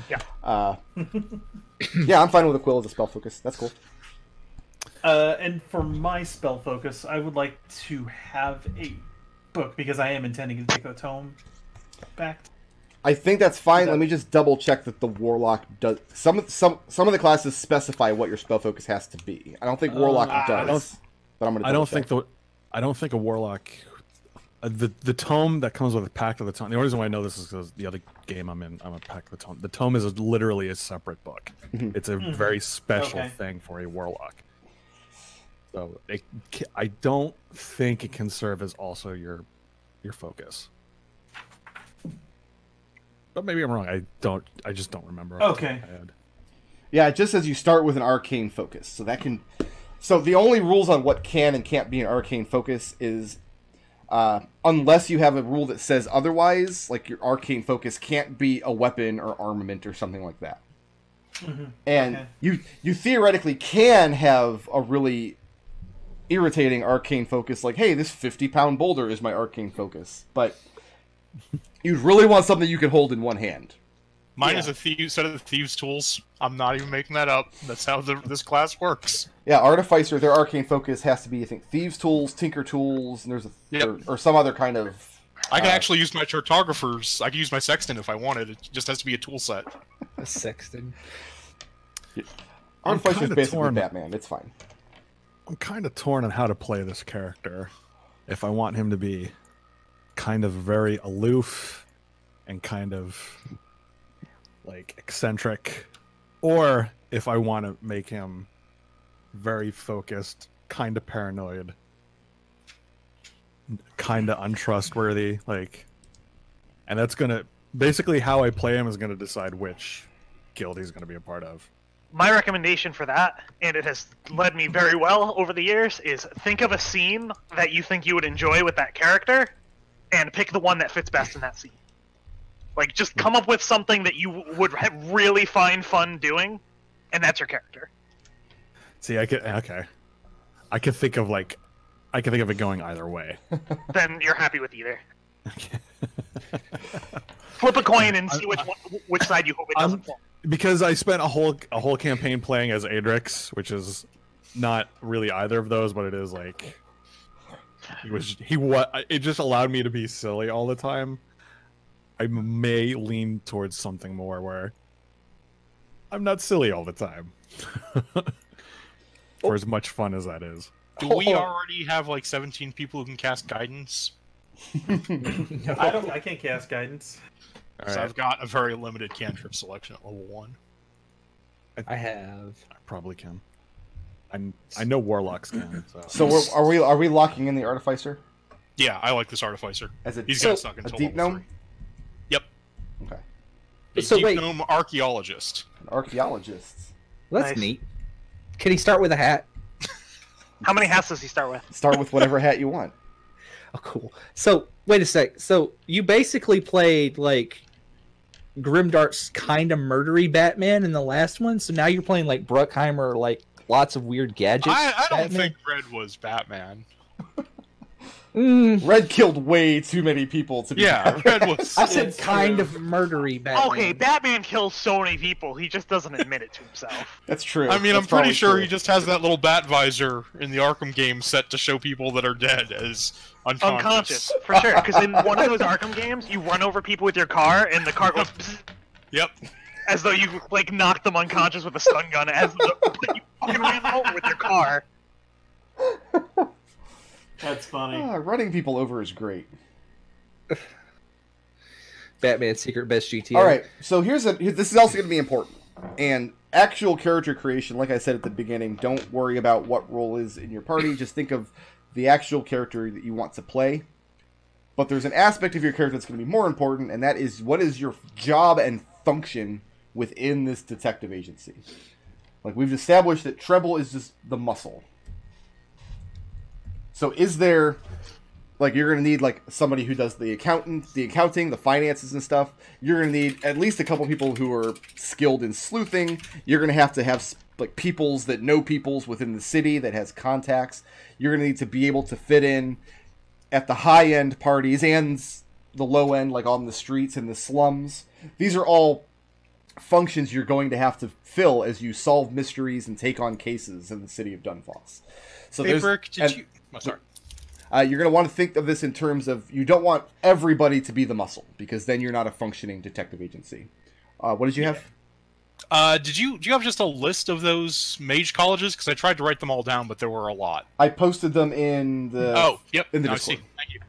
Yeah. Yeah, I'm fine with a quill as a spell focus. That's cool. And for my spell focus, I would like to have a book because I am intending to take a tome back. I think that's fine. Let me just double check that the Warlock does. Some of the classes specify what your spell focus has to be. I don't think Warlock does. But I'm gonna. I don't think a Warlock. The tome that comes with a Pact of the Tome. The only reason why I know this is because the other game I'm in, I'm a Pact of the Tome. The tome is literally a separate book. It's a very special thing for a Warlock. So I don't think it can serve as also your focus. But maybe I'm wrong. I just don't remember. Okay. Yeah, it just says you start with an arcane focus. So that can. So the only rules on what can and can't be an arcane focus is. Unless you have a rule that says otherwise, like your arcane focus can't be a weapon or armament or something like that. And you theoretically can have a really irritating arcane focus, like, hey, this 50-pound boulder is my arcane focus. But you'd really want something you can hold in one hand. Mine is a set of the thieves' tools. I'm not even making that up. That's how this class works. Yeah, Artificer, their arcane focus has to be, I think, thieves' tools, tinker tools, and there's or some other kind of. I can actually use my cartographers. I can use my sextant if I wanted. It just has to be a tool set. A sextant. Artificer is basically Batman. It's fine. I'm kind of torn on how to play this character. If I want him to be kind of very aloof and kind of like eccentric, or if I want to make him very focused, kind of paranoid, kind of untrustworthy, like, and that's gonna basically how I play him is gonna decide which guild he's gonna be a part of. My recommendation for that, and it has led me very well over the years, is think of a scene that you think you would enjoy with that character, and pick the one that fits best in that scene. Like, just come up with something that you would really find fun doing, and that's your character. See, I could think of it going either way. Then you're happy with either. Flip a coin and see which side you hope it doesn't fall. Because I spent a whole campaign playing as Adrix, which is not really either of those, but it is like it just allowed me to be silly all the time. I may lean towards something more where I'm not silly all the time. For as much fun as that is. Do we already have like 17 people who can cast guidance? I can't cast guidance. So I've got a very limited cantrip selection at level 1. I have. I probably can. I know Warlocks can. So are we locking in the Artificer? Yeah, I like this Artificer. He's gonna suck until a deep level gnome? 3. Yep. Okay. A deep gnome archaeologist. An archaeologist. Well, that's neat. Can he start with a hat? How many hats does he start with? Start with whatever hat you want. Oh, cool. So, wait a sec. So, you basically played, like, Grimdark's kind of murdery Batman in the last one, so now you're playing, like, Bruckheimer, like, lots of weird gadgets. I don't think Red was Batman. Red killed way too many people to be Red was... I said kind of murdery Batman. Okay, Batman kills so many people, he just doesn't admit it to himself. That's true. I mean, I'm pretty sure he just has that little bat visor in the Arkham game set to show people that are dead as unconscious. For sure, because in one of those Arkham games, you run over people with your car, and the car goes... Yep. As though you, like, knocked them unconscious with a stun gun, as though you fucking ran them over with your car. That's funny. Running people over is great. Batman's secret best GTA. All right, so this is also going to be important. And actual character creation, like I said at the beginning, don't worry about what role is in your party. Just think of the actual character that you want to play. But there's an aspect of your character that's going to be more important, and that is what is your job and function within this detective agency. Like, we've established that Treble is just the muscle. So is there, like, you're going to need, like, somebody who does the accounting, the finances and stuff. You're going to need at least a couple people who are skilled in sleuthing. You're going to have, like, peoples that know peoples within the city that has contacts. You're going to need to be able to fit in at the high-end parties and the low-end, like, on the streets and the slums. These are all functions you're going to have to fill as you solve mysteries and take on cases in the city of Dunfoss. So Hey, Brick, did you... Oh, sorry. You're going to want to think of this in terms of you don't want everybody to be the muscle, because then you're not a functioning detective agency. What did you have? Do you have just a list of those mage colleges? Because I tried to write them all down, but there were a lot. I posted them in the in the Discord. Thank you.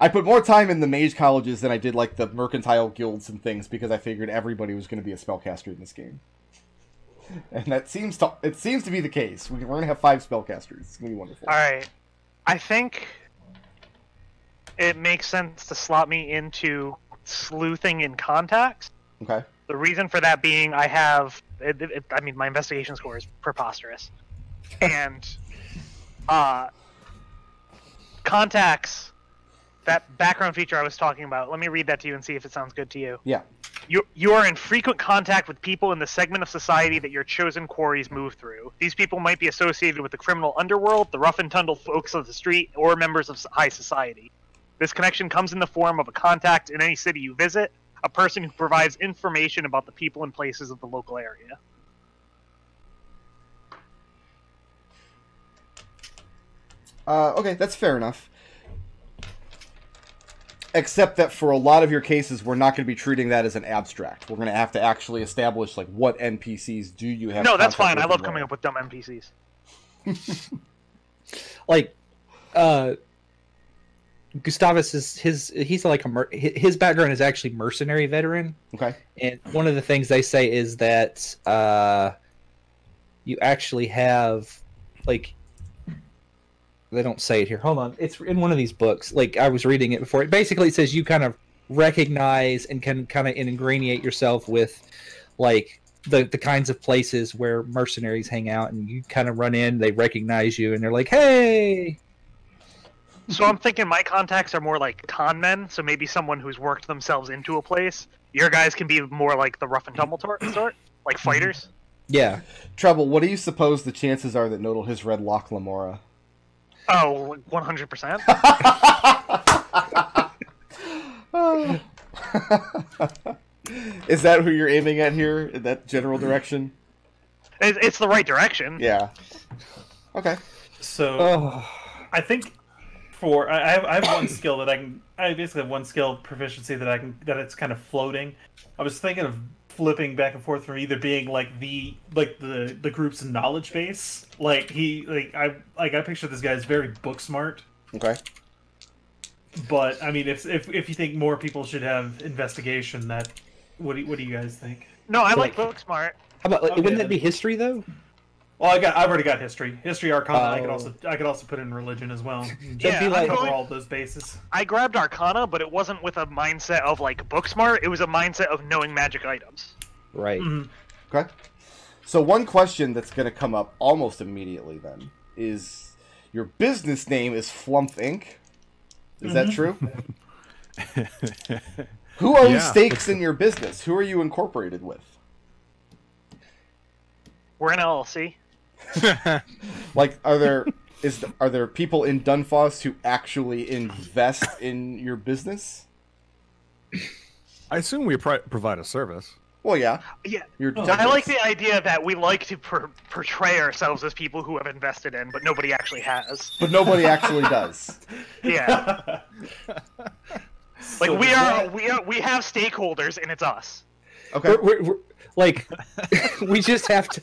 I put more time in the mage colleges than I did like the mercantile guilds and things, because I figured everybody was going to be a spellcaster in this game. And that seems to be the case. We're going to have 5 spellcasters. It's going to be wonderful. All right. I think it makes sense to slot me into sleuthing in contacts. Okay. The reason for that being I have... I mean, my investigation score is preposterous. And contacts, that background feature I was talking about, let me read that to you and see if it sounds good to you. Yeah. You are in frequent contact with people in the segment of society that your chosen quarries move through. These people might be associated with the criminal underworld, the rough and tumble folks of the street, or members of high society. This connection comes in the form of a contact in any city you visit, a person who provides information about the people and places of the local area. Okay, that's fair enough. Except that for a lot of your cases, we're not going to be treating that as an abstract. We're going to have to actually establish, like, what NPCs do you have. No, that's fine. I with love and coming where. up with dumb NPCs. Like, Gustavus is he's like his background is actually mercenary veteran. Okay. And one of the things they say is that you actually have, like, they don't say it here. Hold on. It's in one of these books. Like, I was reading it before. It basically says you kind of recognize and can kind of ingratiate yourself with, like, the kinds of places where mercenaries hang out, and you kind of run in, they recognize you, and they're like, hey! So I'm thinking my contacts are more like con men, so maybe someone who's worked themselves into a place. Your guys can be more like the rough and tumble sort, like fighters. Yeah. Treble, what do you suppose the chances are that Nodal has read Loch Lamora? Oh, 100%. Is that who you're aiming at here, in that general direction? It's the right direction. Yeah. Okay. So, I think I have one skill that I basically have one skill proficiency that it's kind of floating. I was thinking of flipping back and forth from either being like the group's knowledge base. I picture this guy as very book smart. Okay. But I mean, if you think more people should have investigation, what do you guys think? No, I like book smart. How about, Okay, wouldn't that be history, though? Well, I've already got history, Arcana. I could also put in religion as well. Yeah, be like- cover all those bases. I grabbed Arcana, but it wasn't with a mindset of like book smart. It was a mindset of knowing magic items. Right. Mm-hmm. Okay. So one question that's going to come up almost immediately then is, your business name is Flumph Inc. Is that true? Who owns stakes in your business? Who are you incorporated with? We're an LLC. Like, are there people in Dunfoss who actually invest in your business? I assume we provide a service. Well, yeah. Yeah. You're I like the idea that we like to portray ourselves as people who have invested in, but nobody actually has. But nobody actually does. Yeah. Like So we have stakeholders, and it's us. Okay. We're like, we just have to.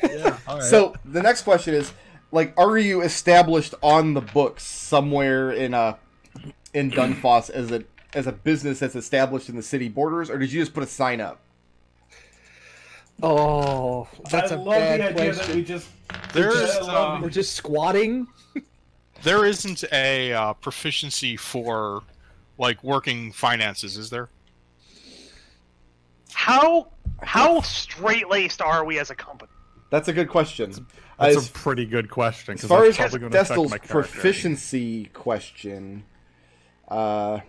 Yeah. All right. So the next question is, like, are you established on the books somewhere in Dunfoss as a business that's established in the city borders, or did you just put a sign up? Oh, that's I a love bad the idea question. that we just We're just squatting. There isn't a proficiency for, like, working finances, is there? How straight-laced are we as a company? That's a good question. That's a pretty good question. As 'cause far that's as probably gonna affect Destil's my character. proficiency question, Look,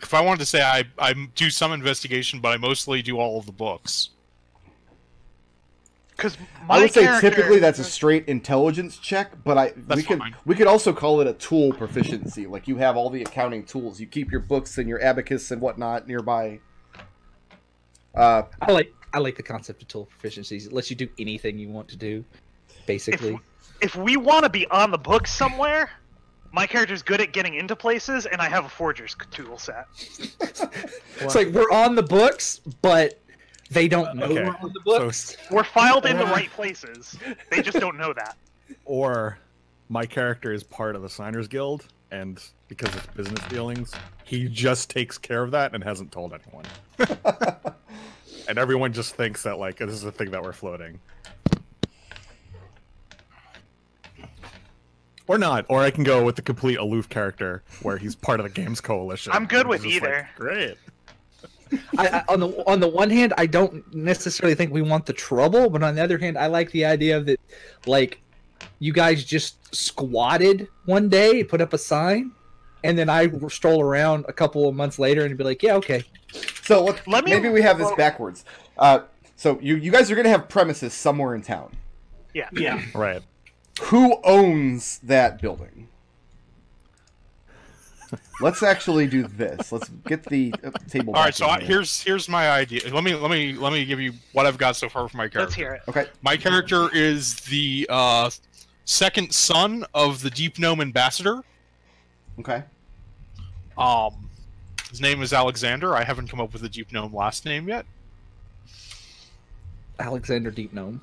if I wanted to say I do some investigation, but I mostly do all of the books. Because I would say typically that's a straight intelligence check, but we could also call it a tool proficiency. Like you have all the accounting tools. You keep your books and your abacus and whatnot nearby. I like the concept of tool proficiencies. It lets you do anything you want to do, basically. If we want to be on the books somewhere, my character's good at getting into places, and I have a forger's tool set. It's like we're on the books, but they don't know we're on the books. So, we're filed in the right places. They just don't know that. Or my character is part of the Signers Guild, and because it's business dealings, he just takes care of that and hasn't told anyone. And everyone just thinks that, like, this is the thing that we're floating. Or not. Or I can go with the complete aloof character, where he's part of the games coalition. I'm good with either. Like, great. On the one hand, I don't necessarily think we want the trouble, but on the other hand, I like the idea that, like, you guys just squatted one day, put up a sign, and then I stroll around a couple of months later and be like, yeah, okay. So maybe we have this backwards. So you guys are going to have premises somewhere in town. Yeah. Yeah. Right. Who owns that building? Let's actually do this. Let's get the table. All right, so here's my idea. Let me give you what I've got so far for my character. Let's hear it. Okay. My character is the second son of the Deep Gnome ambassador. Okay. His name is Alexander. I haven't come up with the Deep Gnome last name yet. Alexander Deep Gnome.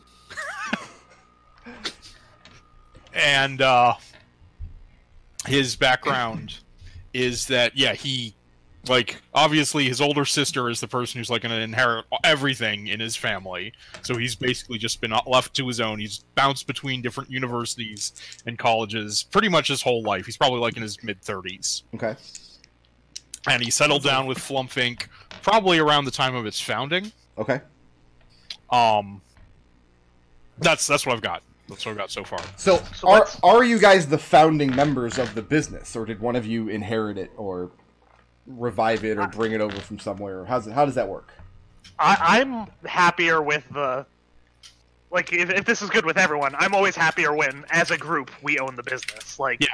And his background is that, yeah, he, like, obviously his older sister is the person who's, like, going to inherit everything in his family. So he's basically just been left to his own. He's bounced between different universities and colleges pretty much his whole life. He's probably, like, in his mid-30s. Okay. And he settled down with Flumph Inc. probably around the time of its founding. Okay. That's what I've got. That's what I've got so far. So are you guys the founding members of the business, or did one of you inherit it, or revive it, or bring it over from somewhere? How does that work? I'm happier with the... Like, if this is good with everyone, I'm always happier when, as a group, we own the business. Like, yeah.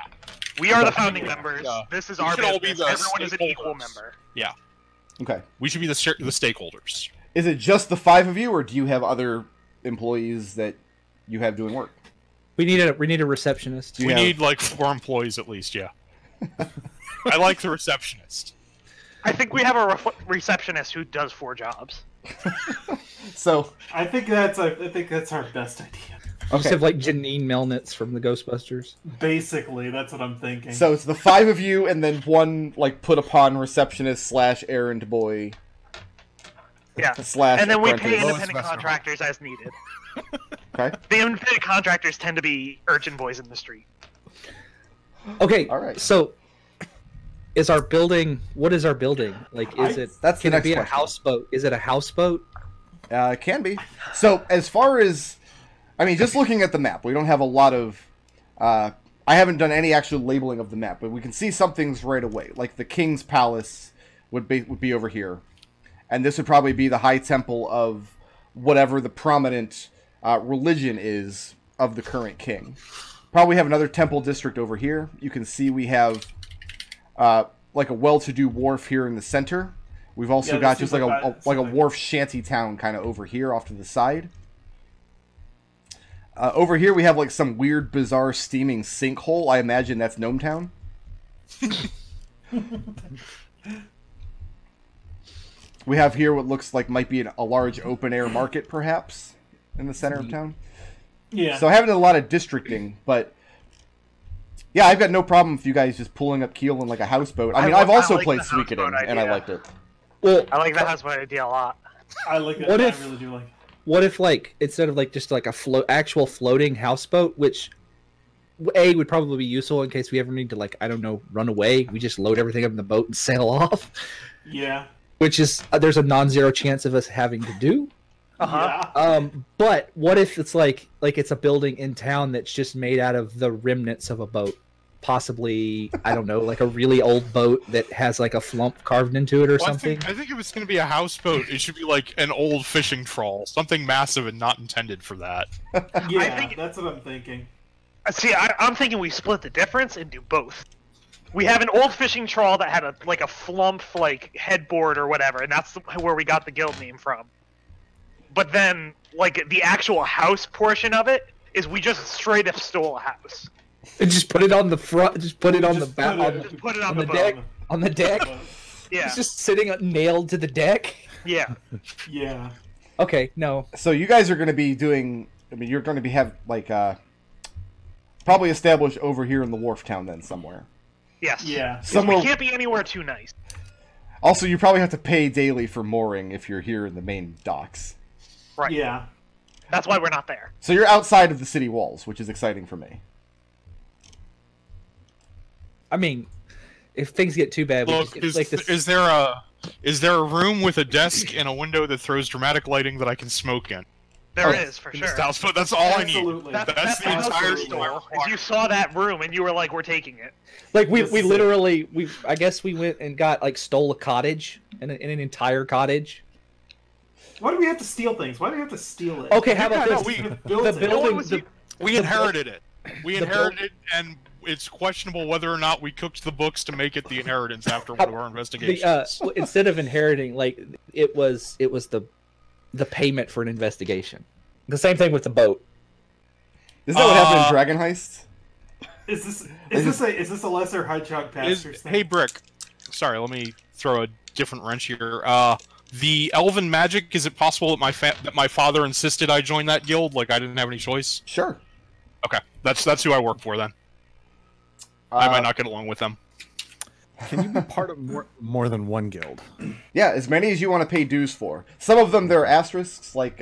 We are the founding members. Yeah. This is our business. Everyone is an equal member. Yeah. Okay. We should be the stakeholders. Is it just the 5 of you, or do you have other employees that you have doing work? We need a receptionist. We need like 4 employees at least. Yeah. I like the receptionist. I think we have a receptionist who does 4 jobs. So I think that's our best idea. Okay. Just have like Janine Melnitz from the Ghostbusters. Basically, that's what I'm thinking. So it's the 5 of you, and then one like put upon receptionist / errand boy. Yeah. / and then we apprentice. pay independent contractors as needed. Okay. The independent contractors tend to be urchin boys in the street. Okay. All right. So, is our building? What is our building? Like, is it? That's the can it next be a question. houseboat? Is it a houseboat? It can be. So as far as, I mean, just looking at the map, we don't have a lot of. I haven't done any actual labeling of the map, but we can see some things right away. Like the King's Palace would be over here, and this would probably be the High Temple of whatever the prominent religion is of the current king. Probably have another temple district over here. You can see we have like a well-to-do wharf here in the center. We've also got just like a wharf shanty town kind of over here off to the side. Over here we have like some weird, bizarre steaming sinkhole. I imagine that's Gnome Town. We have here what looks like might be a large open-air market, perhaps, in the center of town. Yeah. So I haven't done a lot of districting, but yeah, I've got no problem with you guys just pulling up keel in like a houseboat. I mean, I've also played Suikoden, and I liked it. Well, I like the houseboat idea a lot. I like it. What I if- really do like it. what if like instead of like just like a actual floating houseboat, which A would probably be useful in case we ever need to like I don't know run away. We just load everything up in the boat and sail off. Yeah. Which is there's a non-zero chance of us having to do. Yeah. But what if it's like it's a building in town that's just made out of the remnants of a boat? possibly, I don't know, like a really old boat that has like a Flumph carved into it or something. I think if it's going to be a houseboat, it should be like an old fishing trawl, something massive and not intended for that. Yeah, that's what I'm thinking. See, I'm thinking we split the difference and do both. We have an old fishing trawl that had a Flumph like headboard or whatever, and that's where we got the guild name from. But then, like, the actual house portion of it is we just straight up stole a house. And just put it on the front. Just put it on the back. Just put it on the deck. On the deck. Yeah. It's just sitting nailed to the deck. Yeah. Yeah. Okay. No. So you guys are going to be doing. I mean, you're going to be probably established over here in the wharf town then somewhere. Yes. Yeah. Somewhere. We can't be anywhere too nice. Also, you probably have to pay daily for mooring if you're here in the main docks. Right. Yeah. That's why we're not there. So you're outside of the city walls, which is exciting for me. I mean, if things get too bad, Look, is there a room with a desk and a window that throws dramatic lighting that I can smoke in? There is, for sure. That's all Absolutely. I need. That's the entire store. Is you saw that room and you were like, we're taking it. Like we literally I guess we went and got stole a cottage in an entire cottage. Why do we have to steal things? Why do we have to steal it? Okay, how about No, this? we The building. inherited it. We inherited it, and it's questionable whether or not we cooked the books to make it the inheritance after one of our investigations. Instead of inheriting, it was the payment for an investigation. The same thing with the boat. Isn't that what happened in Dragon Heist? Is this a lesser Hedgehog Pastures thing? Hey, Brick. Sorry, let me throw a different wrench here. The Elven Magic, is it possible that my father insisted I join that guild? Like, I didn't have any choice? Sure. Okay, that's who I work for, then. I might not get along with them. Can you be part of more than one guild? Yeah, as many as you want to pay dues for. Some of them, there are asterisks, like